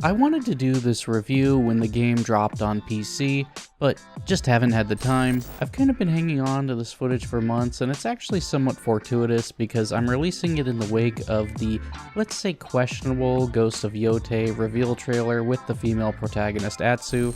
I wanted to do this review when the game dropped on PC, but just haven't had the time. I've kind of been hanging on to this footage for months, and it's actually somewhat fortuitous because I'm releasing it in the wake of the, let's say, questionable Ghost of Yotei reveal trailer with the female protagonist Atsu.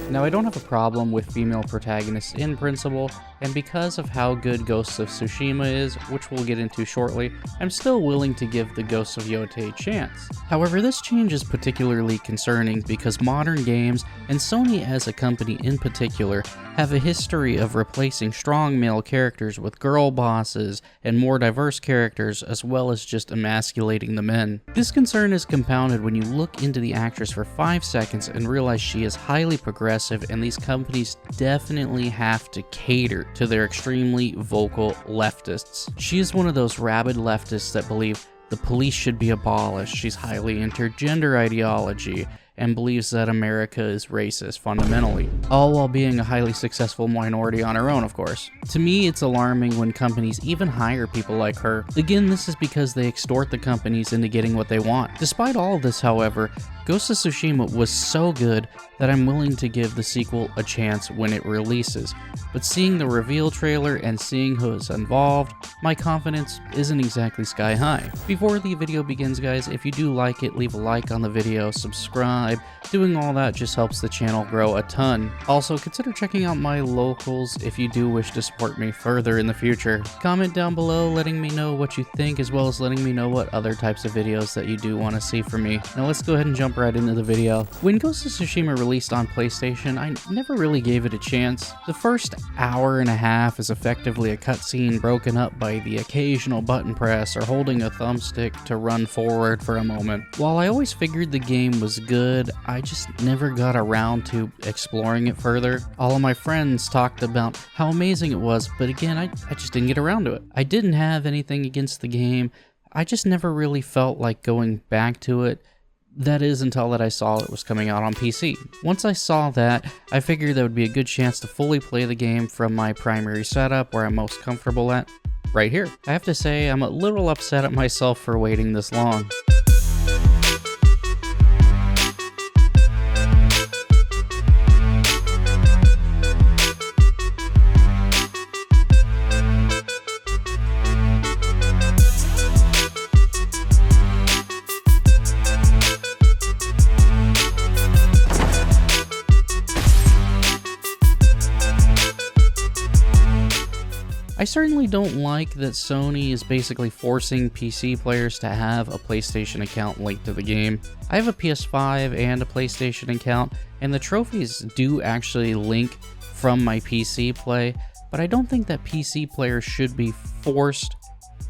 Now, I don't have a problem with female protagonists in principle, and because of how good Ghost of Tsushima is, which we'll get into shortly, I'm still willing to give the Ghost of Yotei a chance. However, this change is particularly concerning because modern games, and Sony as a company in particular, have a history of replacing strong male characters with girl bosses and more diverse characters, as well as just emasculating the men. This concern is compounded when you look into the actress for 5 seconds and realize she is highly progressive, and these companies definitely have to cater to their extremely vocal leftists. She is one of those rabid leftists that believe the police should be abolished. She's highly into gender ideology and believes that America is racist fundamentally, all while being a highly successful minority on her own, of course. To me, it's alarming when companies even hire people like her. Again, this is because they extort the companies into getting what they want. Despite all of this, however, Ghost of Tsushima was so good that I'm willing to give the sequel a chance when it releases, but seeing the reveal trailer and seeing who is involved, my confidence isn't exactly sky high. Before the video begins, guys, if you do like it, leave a like on the video, subscribe. Doing all that just helps the channel grow a ton. Also, consider checking out my locals if you do wish to support me further in the future. Comment down below letting me know what you think, as well as letting me know what other types of videos that you do want to see from me. Now let's go ahead and jump right into the video. When Ghost of Tsushima released on PlayStation, I never really gave it a chance. The first hour and a half is effectively a cutscene broken up by the occasional button press or holding a thumbstick to run forward for a moment. While I always figured the game was good, I just never got around to exploring it further. All of my friends talked about how amazing it was, but again, I just didn't get around to it. I didn't have anything against the game. I just never really felt like going back to it. That is until that I saw it was coming out on PC. Once I saw that, I figured that would be a good chance to fully play the game from my primary setup where I'm most comfortable at, right here. I have to say, I'm a little upset at myself for waiting this long. I certainly don't like that Sony is basically forcing PC players to have a PlayStation account linked to the game. I have a PS5 and a PlayStation account, and the trophies do actually link from my PC play, but I don't think that PC players should be forced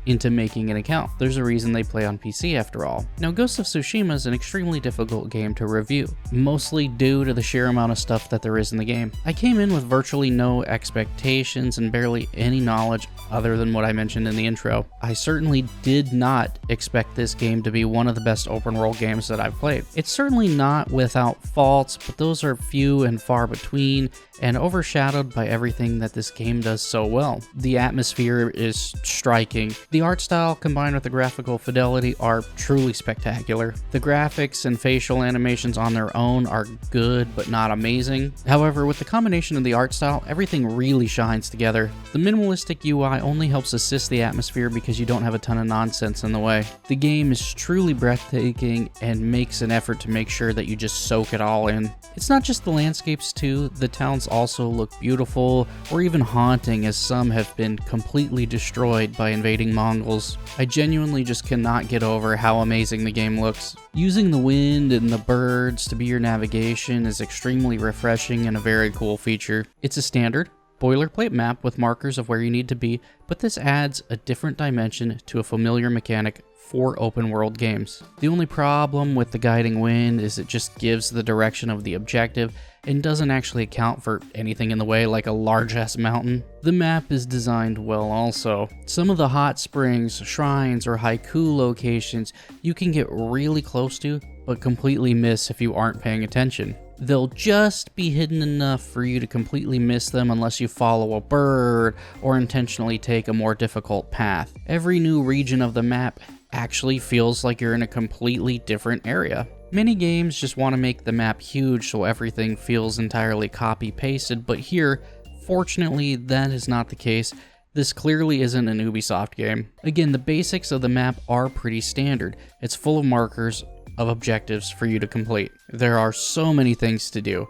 into making an account. There's a reason they play on PC after all. Now, Ghost of Tsushima is an extremely difficult game to review, mostly due to the sheer amount of stuff that there is in the game. I came in with virtually no expectations and barely any knowledge other than what I mentioned in the intro. I certainly did not expect this game to be one of the best open world games that I've played. It's certainly not without faults, but those are few and far between and overshadowed by everything that this game does so well. The atmosphere is striking. The art style combined with the graphical fidelity are truly spectacular. The graphics and facial animations on their own are good but not amazing. However, with the combination of the art style, everything really shines together. The minimalistic UI only helps assist the atmosphere because you don't have a ton of nonsense in the way. The game is truly breathtaking and makes an effort to make sure that you just soak it all in. It's not just the landscapes too, the towns also look beautiful or even haunting, as some have been completely destroyed by invading Mongols. I genuinely just cannot get over how amazing the game looks. Using the wind and the birds to be your navigation is extremely refreshing and a very cool feature. It's a standard boilerplate map with markers of where you need to be, but this adds a different dimension to a familiar mechanic for open world games. The only problem with the guiding wind is it just gives the direction of the objective and doesn't actually account for anything in the way, like a large-ass mountain. The map is designed well also. Some of the hot springs, shrines, or haiku locations you can get really close to but completely miss if you aren't paying attention. They'll just be hidden enough for you to completely miss them unless you follow a bird or intentionally take a more difficult path. Every new region of the map actually feels like you're in a completely different area. Many games just want to make the map huge so everything feels entirely copy-pasted, but here, fortunately, that is not the case. This clearly isn't an Ubisoft game. Again, the basics of the map are pretty standard. It's full of markers of objectives for you to complete. There are so many things to do.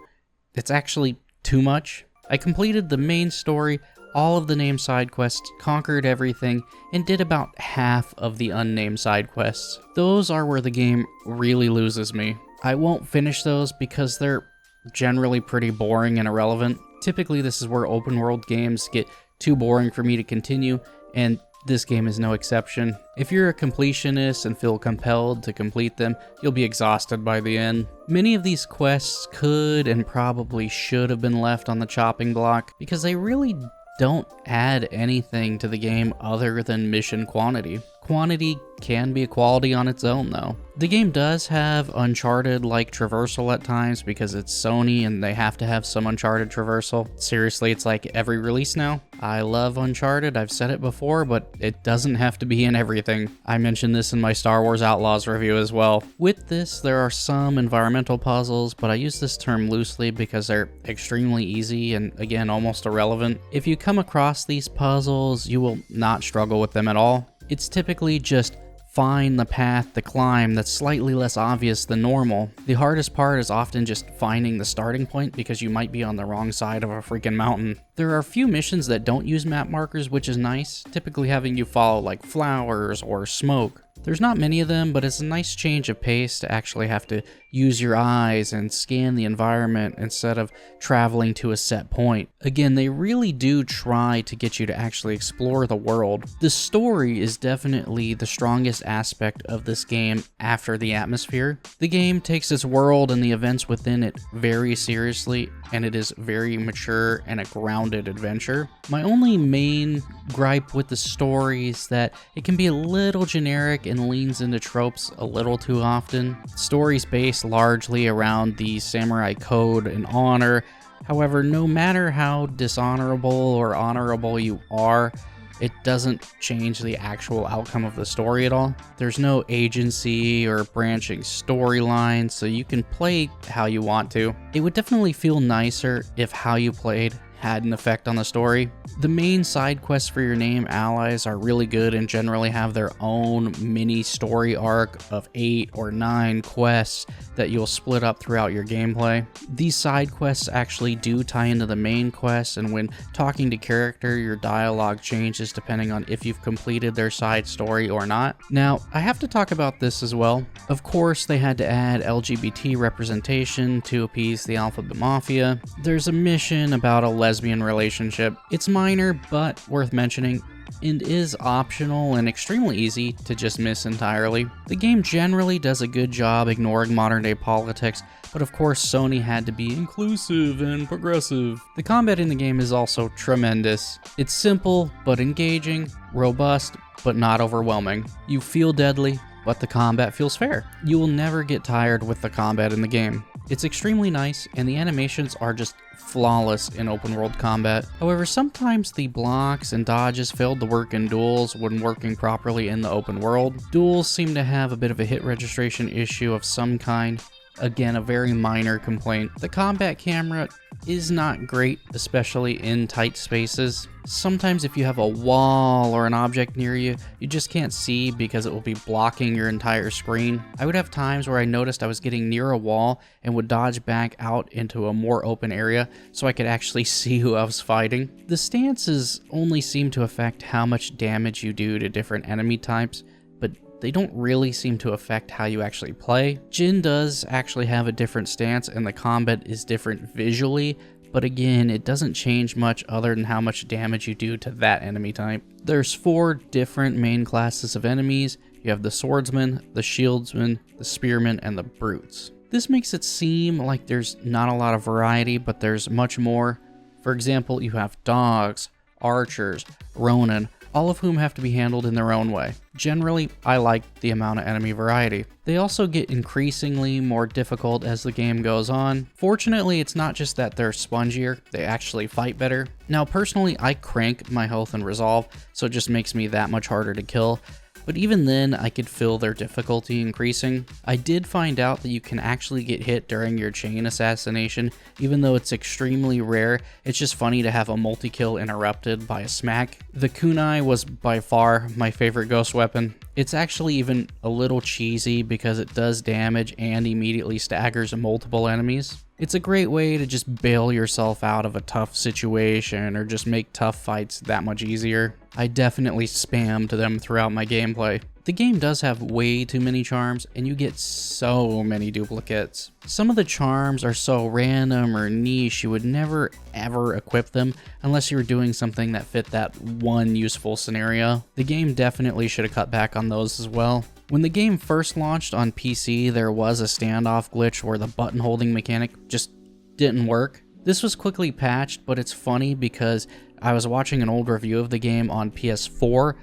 It's actually too much. I completed the main story, all of the named side quests, conquered everything, and did about half of the unnamed side quests. Those are where the game really loses me. I won't finish those because they're generally pretty boring and irrelevant. Typically, this is where open world games get too boring for me to continue, and this game is no exception. If you're a completionist and feel compelled to complete them, you'll be exhausted by the end. Many of these quests could and probably should have been left on the chopping block because they really don't add anything to the game other than mission quantity. Quantity can be a quality on its own though. The game does have Uncharted-like traversal at times because it's Sony and they have to have some Uncharted traversal. Seriously, it's like every release now. I love Uncharted, I've said it before, but it doesn't have to be in everything. I mentioned this in my Star Wars Outlaws review as well. With this, there are some environmental puzzles, but I use this term loosely because they're extremely easy and, again, almost irrelevant. If you come across these puzzles, you will not struggle with them at all. It's typically just find the path to climb that's slightly less obvious than normal. The hardest part is often just finding the starting point because you might be on the wrong side of a freaking mountain. There are a few missions that don't use map markers, which is nice, typically having you follow like flowers or smoke. There's not many of them, but it's a nice change of pace to actually have to use your eyes and scan the environment instead of traveling to a set point. Again, they really do try to get you to actually explore the world. The story is definitely the strongest aspect of this game after the atmosphere. The game takes its world and the events within it very seriously, and it is very mature and a grounded adventure. My only main gripe with the story is that it can be a little generic and leans into tropes a little too often. Stories based largely around the samurai code and honor. However, no matter how dishonorable or honorable you are, it doesn't change the actual outcome of the story at all. There's no agency or branching storylines, so you can play how you want to. It would definitely feel nicer if how you played had an effect on the story. The main side quests for your name allies are really good and generally have their own mini story arc of 8 or 9 quests that you'll split up throughout your gameplay. These side quests actually do tie into the main quest, and when talking to character, your dialogue changes depending on if you've completed their side story or not. Now, I have to talk about this as well. Of course, they had to add LGBT representation to appease the Alphabet Mafia. There's a mission about a lesbian relationship. It's minor, but worth mentioning, and is optional and extremely easy to just miss entirely. The game generally does a good job ignoring modern day politics, but of course Sony had to be inclusive and progressive. The combat in the game is also tremendous. It's simple but engaging, robust but not overwhelming. You feel deadly, but the combat feels fair. You will never get tired with the combat in the game. It's extremely nice, and the animations are just flawless in open world combat. However, sometimes the blocks and dodges failed to work in duels when working properly in the open world. Duels seem to have a bit of a hit registration issue of some kind. Again, a very minor complaint. The combat camera is not great, especially in tight spaces. Sometimes if you have a wall or an object near you, you just can't see because it will be blocking your entire screen. I would have times where I noticed I was getting near a wall and would dodge back out into a more open area so I could actually see who I was fighting. The stances only seem to affect how much damage you do to different enemy types, but they don't really seem to affect how you actually play. Jin does actually have a different stance and the combat is different visually, but again, it doesn't change much other than how much damage you do to that enemy type. There's 4 different main classes of enemies. You have the swordsman, the shieldsman, the spearman, and the brutes. This makes it seem like there's not a lot of variety, but there's much more. For example, you have dogs, archers, ronin, all of whom have to be handled in their own way. Generally, I like the amount of enemy variety. They also get increasingly more difficult as the game goes on. Fortunately, it's not just that they're spongier, they actually fight better. Now personally, I crank my health and resolve, so it just makes me that much harder to kill. But even then, I could feel their difficulty increasing. I did find out that you can actually get hit during your chain assassination, even though it's extremely rare. It's just funny to have a multi-kill interrupted by a smack. The kunai was by far my favorite ghost weapon. It's actually even a little cheesy because it does damage and immediately staggers multiple enemies. It's a great way to just bail yourself out of a tough situation or just make tough fights that much easier. I definitely spammed them throughout my gameplay. The game does have way too many charms, and you get so many duplicates. Some of the charms are so random or niche you would never ever equip them unless you were doing something that fit that one useful scenario. The game definitely should have cut back on those as well. When the game first launched on PC, there was a standoff glitch where the button holding mechanic just didn't work. This was quickly patched, but it's funny because I was watching an old review of the game on PS4,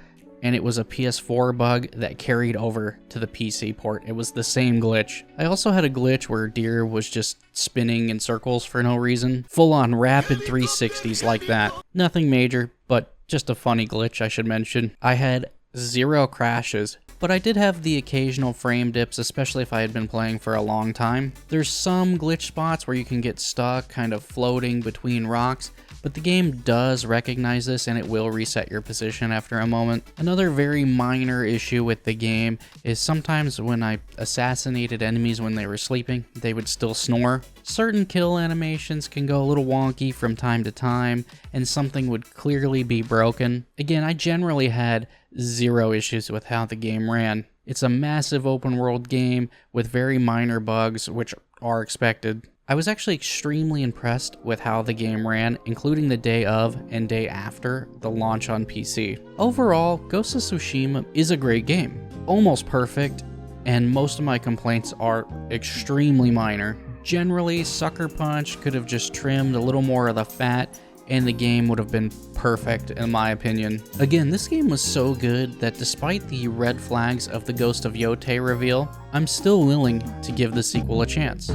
and it was a PS4 bug that carried over to the PC port. It was the same glitch. I also had a glitch where Deer was just spinning in circles for no reason. Full on rapid 360s like that. Nothing major, but just a funny glitch I should mention. I had 0 crashes, but I did have the occasional frame dips, especially if I had been playing for a long time. There's some glitch spots where you can get stuck kind of floating between rocks, but the game does recognize this and it will reset your position after a moment. Another very minor issue with the game is sometimes when I assassinated enemies when they were sleeping, they would still snore. Certain kill animations can go a little wonky from time to time, and something would clearly be broken. Again, I generally had 0 issues with how the game ran. It's a massive open world game with very minor bugs, which are expected. I was actually extremely impressed with how the game ran, including the day of and day after the launch on PC. Overall, Ghost of Tsushima is a great game, almost perfect, and most of my complaints are extremely minor. Generally, Sucker Punch could have just trimmed a little more of the fat, and the game would have been perfect in my opinion. Again, this game was so good that despite the red flags of the Ghost of Yotei reveal, I'm still willing to give the sequel a chance.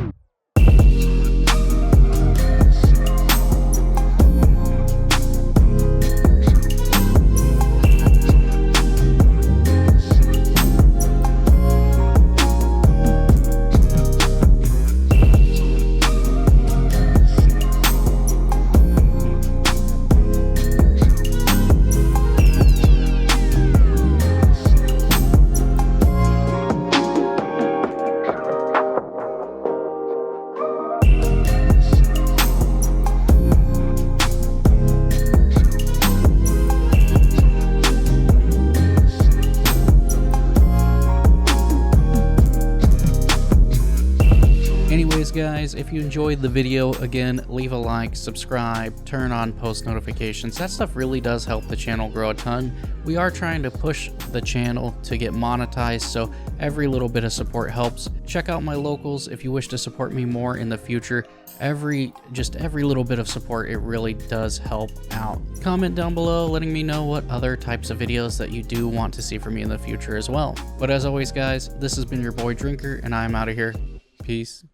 Anyways guys, if you enjoyed the video, again, leave a like, subscribe, turn on post notifications. That stuff really does help the channel grow a ton. We are trying to push the channel to get monetized, so every little bit of support helps. Check out my locals if you wish to support me more in the future. Every little bit of support, it really does help out. Comment down below letting me know what other types of videos that you do want to see from me in the future as well. But as always guys, this has been your boy Drinker, and I'm out of here. Peace.